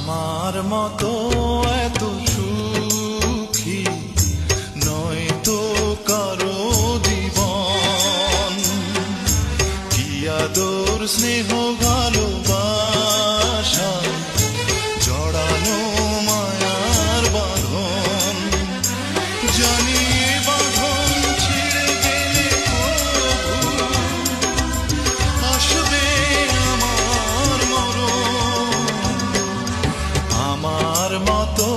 আমার মতো এত সুখী নয় তো কারো জীবন, কি আদর স্নেহ ভালোবাসা জড়ানো মায়ার বাঁধন। জানি এ বাঁধন ছিঁড়ে গেলে প্রভু আসবে আমার মরণ। আমার মতো